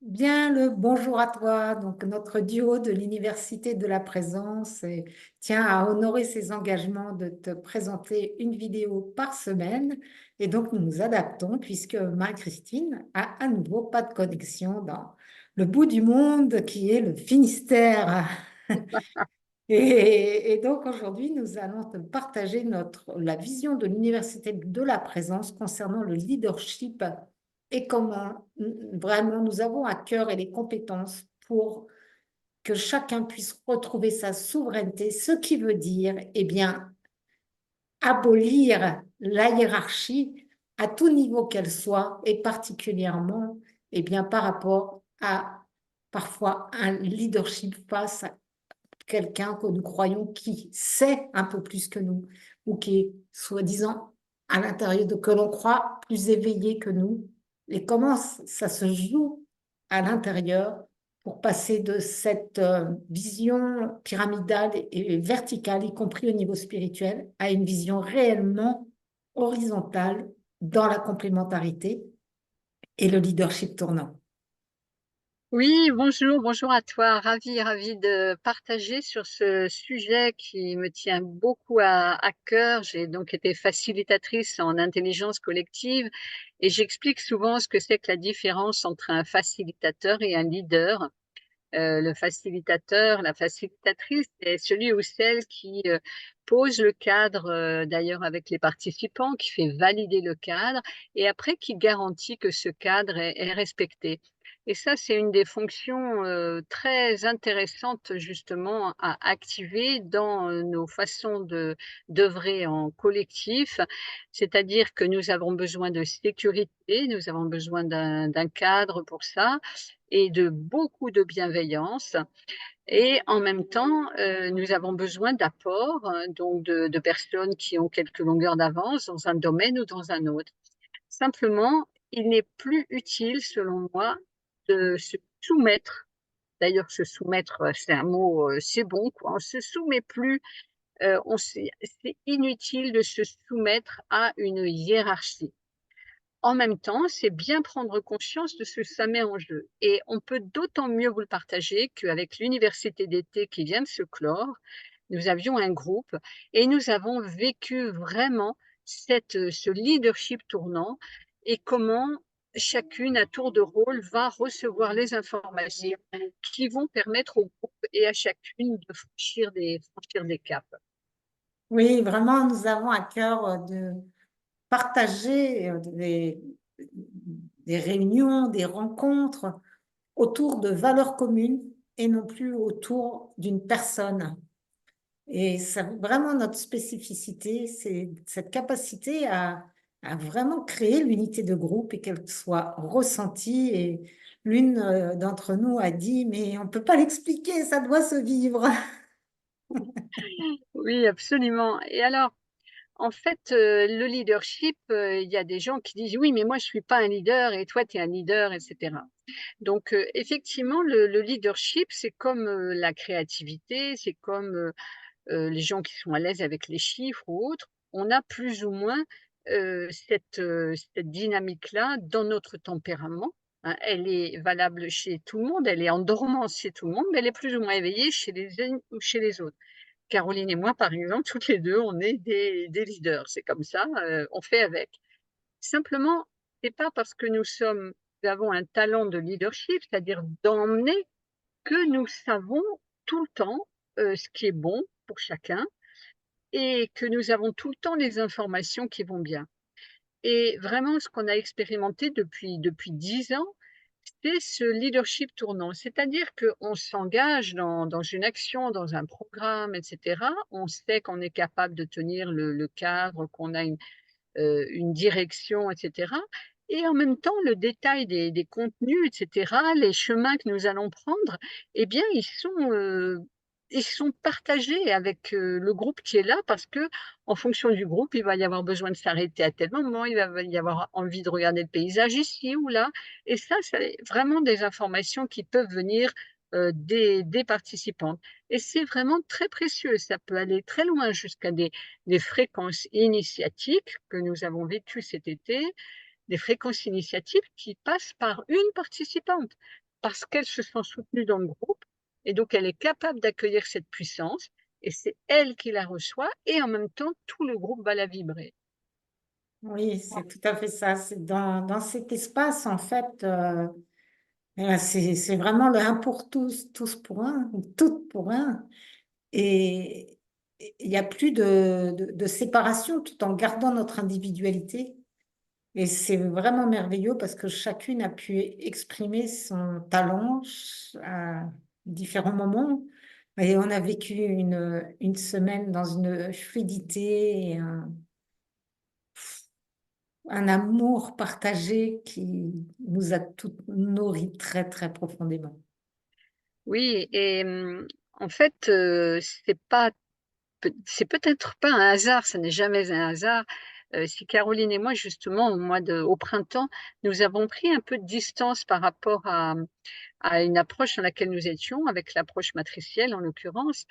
Bien le bonjour à toi. Donc, notre duo de l'Université de la Présence tient à honorer ses engagements de te présenter une vidéo par semaine. Et donc, nous nous adaptons puisque Marie-Christine a à nouveau pas de connexion dans le bout du monde qui est le Finistère. Et donc, aujourd'hui, nous allons te partager la vision de l'Université de la Présence concernant le leadership et comment vraiment nous avons à cœur et les compétences pour que chacun puisse retrouver sa souveraineté, ce qui veut dire, eh bien, abolir la hiérarchie à tout niveau qu'elle soit, et particulièrement, eh bien, par rapport à parfois un leadership face à quelqu'un que nous croyons qui sait un peu plus que nous, ou qui est soi-disant à l'intérieur de que l'on croit plus éveillé que nous, et comment ça se joue à l'intérieur pour passer de cette vision pyramidale et verticale, y compris au niveau spirituel, à une vision réellement horizontale dans la complémentarité et le leadership tournant. Oui, bonjour, bonjour à toi. Ravie de partager sur ce sujet qui me tient beaucoup à cœur. J'ai donc été facilitatrice en intelligence collective et j'explique souvent ce que c'est que la différence entre un facilitateur et un leader. Le facilitateur, la facilitatrice, c'est celui ou celle qui pose le cadre, d'ailleurs avec les participants, qui fait valider le cadre et après qui garantit que ce cadre est respecté. Et ça, c'est une des fonctions très intéressantes justement à activer dans nos façons de d'œuvrer en collectif. C'est-à-dire que nous avons besoin de sécurité, nous avons besoin d'un cadre pour ça et de beaucoup de bienveillance et en même temps, nous avons besoin d'apports, donc de personnes qui ont quelques longueurs d'avance dans un domaine ou dans un autre. Simplement, il n'est plus utile, selon moi, de se soumettre. D'ailleurs, se soumettre, c'est un mot, c'est bon, quoi. On se soumet plus, c'est inutile de se soumettre à une hiérarchie. En même temps, c'est bien prendre conscience de ce que ça met en jeu et on peut d'autant mieux vous le partager qu'avec l'université d'été qui vient de se clore, nous avions un groupe et nous avons vécu vraiment ce leadership tournant et comment chacune à tour de rôle va recevoir les informations qui vont permettre au groupe et à chacune de franchir des caps. Oui, vraiment, nous avons à cœur de partager des réunions, des rencontres autour de valeurs communes et non plus autour d'une personne. Et ça, vraiment, notre spécificité, c'est cette capacité à vraiment créer l'unité de groupe et qu'elle soit ressentie. Et l'une d'entre nous a dit, mais on ne peut pas l'expliquer, ça doit se vivre. Oui, absolument. Et alors, en fait, le leadership, il y a des gens qui disent: «Oui, mais moi je suis pas un leader et toi tu es un leader» et cetera. Donc effectivement, le leadership, c'est comme, la créativité, c'est comme, les gens qui sont à l'aise avec les chiffres ou autres. On a plus ou moins, cette dynamique-là dans notre tempérament, hein. Elle est valable chez tout le monde, elle est en dormance chez tout le monde, mais elle est plus ou moins éveillée chez les uns ou chez les autres. Caroline et moi, par exemple, toutes les 2, on est des leaders. C'est comme ça, on fait avec. Simplement, c'est pas parce que nous avons un talent de leadership, c'est-à-dire d'emmener, que nous savons tout le temps, ce qui est bon pour chacun et que nous avons tout le temps les informations qui vont bien. Et vraiment, ce qu'on a expérimenté depuis 10 ans, c'est ce leadership tournant. C'est-à-dire qu'on s'engage dans une action, dans un programme, et cetera. On sait qu'on est capable de tenir le cadre, qu'on a une direction, et cetera. Et en même temps, le détail des contenus, et cetera, les chemins que nous allons prendre, eh bien, ils sont partagés avec, le groupe qui est là parce que en fonction du groupe, il va y avoir besoin de s'arrêter à tel moment, il va y avoir envie de regarder le paysage ici ou là et ça, c'est vraiment des informations qui peuvent venir, des participantes et c'est vraiment très précieux. Ça peut aller très loin jusqu'à des fréquences initiatiques que nous avons vécues cet été, des fréquences initiatiques qui passent par une participante. parce qu'elle se sent soutenue dans le groupe, et donc elle est capable d'accueillir cette puissance, et c'est elle qui la reçoit, et en même temps, tout le groupe va la vibrer. Oui, c'est tout à fait ça. C'est dans cet espace, en fait, c'est vraiment le un pour tous, tous pour un, ou toutes pour un. Et il n'y a plus de séparation tout en gardant notre individualité. Et c'est vraiment merveilleux parce que chacune a pu exprimer son talent à différents moments. Et on a vécu une semaine dans une fluidité et un amour partagé qui nous a toutes nourries très, très profondément. Oui, et en fait, c'est peut-être pas un hasard, ça n'est jamais un hasard. Si Caroline et moi, justement, au printemps, nous avons pris un peu de distance par rapport à une approche dans laquelle nous étions, avec l'approche matricielle en l'occurrence,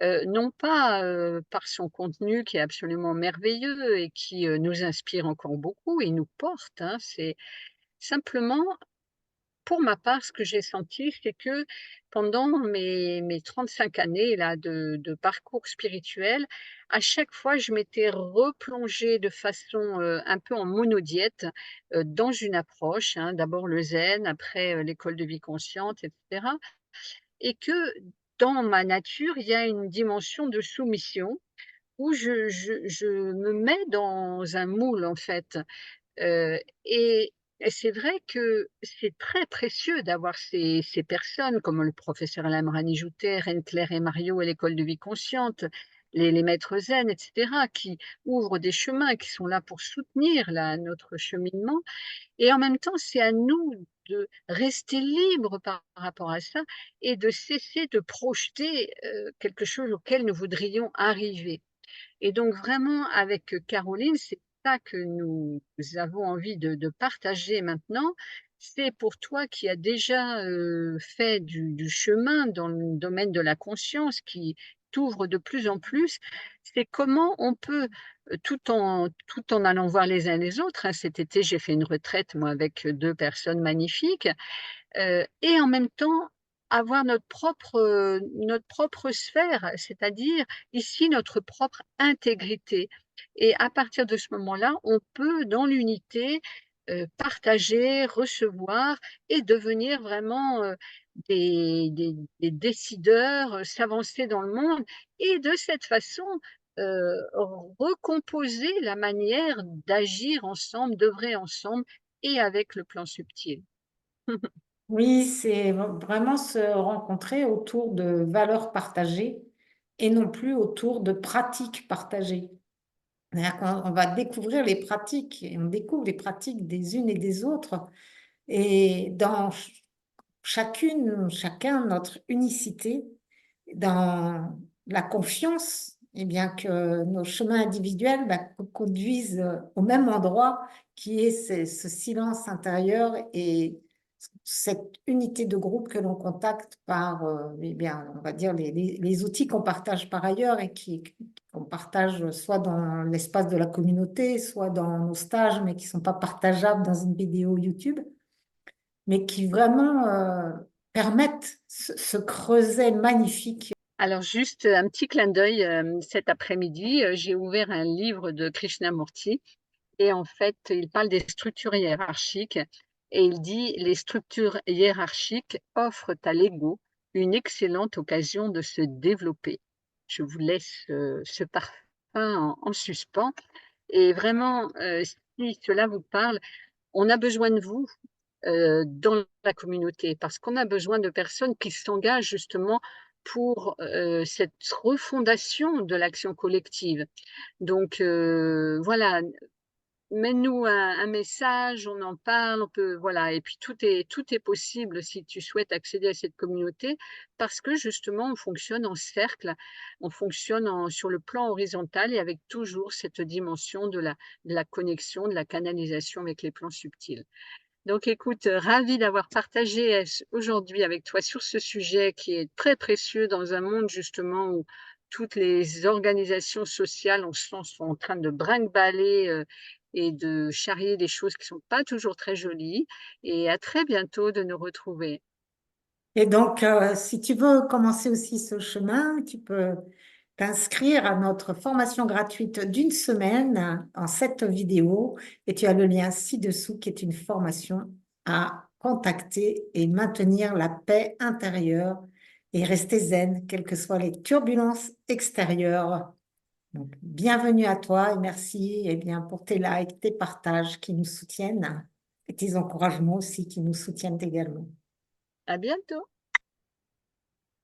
non pas par son contenu qui est absolument merveilleux et qui nous inspire encore beaucoup et nous porte, hein, c'est simplement pour ma part, ce que j'ai senti, c'est que pendant mes 35 années là, de parcours spirituel, à chaque fois, je m'étais replongée de façon un peu en monodiète dans une approche, hein, d'abord le zen, après l'école de vie consciente, etc. Et que dans ma nature, il y a une dimension de soumission où je me mets dans un moule, en fait. Heu et et c'est vrai que c'est très précieux d'avoir ces personnes comme le professeur Alain Morani-Joutey, Reine Claire et Mario à l'école de vie consciente, les maîtres zen et cetera, qui ouvrent des chemins, qui sont là pour soutenir notre cheminement, et en même temps, c'est à nous de rester libres par rapport à ça et de cesser de projeter, quelque chose auquel nous voudrions arriver. Et donc vraiment avec Caroline, c'est ça que nous avons envie de partager maintenant. C'est pour toi qui as déjà, fait du chemin dans le domaine de la conscience, qui t'ouvre de plus en plus, c'est comment on peut, tout en allant voir les uns les autres, hein. Cet été, j'ai fait une retraite moi avec 2 personnes magnifiques. Et en même temps, avoir notre propre sphère, c'est-à-dire ici notre propre intégrité. Et à partir de ce moment-là, on peut dans l'unité, partager, recevoir et devenir vraiment, des décideurs, s'avancer dans le monde et de cette façon, heu, recomposer la manière d'agir ensemble, d'œuvrer ensemble et avec le plan subtil. Oui, c'est vraiment se rencontrer autour de valeurs partagées et non plus autour de pratiques partagées. C'est-à-dire qu'on va découvrir les pratiques et on découvre les pratiques des unes et des autres. Et dans chacune, chacun, notre unicité, dans la confiance, et bien que nos chemins individuels conduisent au même endroit, qui est ce silence intérieur et cette unité de groupe que l'on contacte par, eh bien, on va dire, les outils qu'on partage par ailleurs et qu'on partage soit dans l'espace de la communauté, soit dans nos stages, mais qui ne sont pas partageables dans une vidéo YouTube, mais qui vraiment permettent ce creuset magnifique. Alors juste un petit clin d'œil, cet après-midi, j'ai ouvert un livre de Krishnamurti et en fait, il parle des structures hiérarchiques et il dit: «Les structures hiérarchiques offrent à l'ego une excellente occasion de se développer». Je vous laisse, ce parfum en suspens et vraiment, si cela vous parle, on a besoin de vous, dans la communauté, parce qu'on a besoin de personnes qui s'engagent justement pour, cette refondation de l'action collective. Donc voilà, mets-nous un message, on en parle, on peut voilà, et puis tout est possible si tu souhaites accéder à cette communauté parce que justement on fonctionne en cercle, on fonctionne sur le plan horizontal et avec toujours cette dimension de la connexion, de la canalisation avec les plans subtils. Donc écoute, ravie d'avoir partagé, aujourd'hui avec toi sur ce sujet qui est très précieux dans un monde justement où toutes les organisations sociales, on sent, sont en train de brinque-baller, et de charrier des choses qui sont pas toujours très jolies, et à très bientôt de nous retrouver. Et donc, si tu veux commencer aussi ce chemin, tu peux t'inscrire à notre formation gratuite d'une semaine en 7 vidéos et tu as le lien ci-dessous qui est une formation à contacter et maintenir la paix intérieure et rester zen, quelles que soient les turbulences extérieures. Donc, bienvenue à toi et merci bien, pour tes likes, tes partages qui nous soutiennent et tes encouragements aussi qui nous soutiennent également. À bientôt.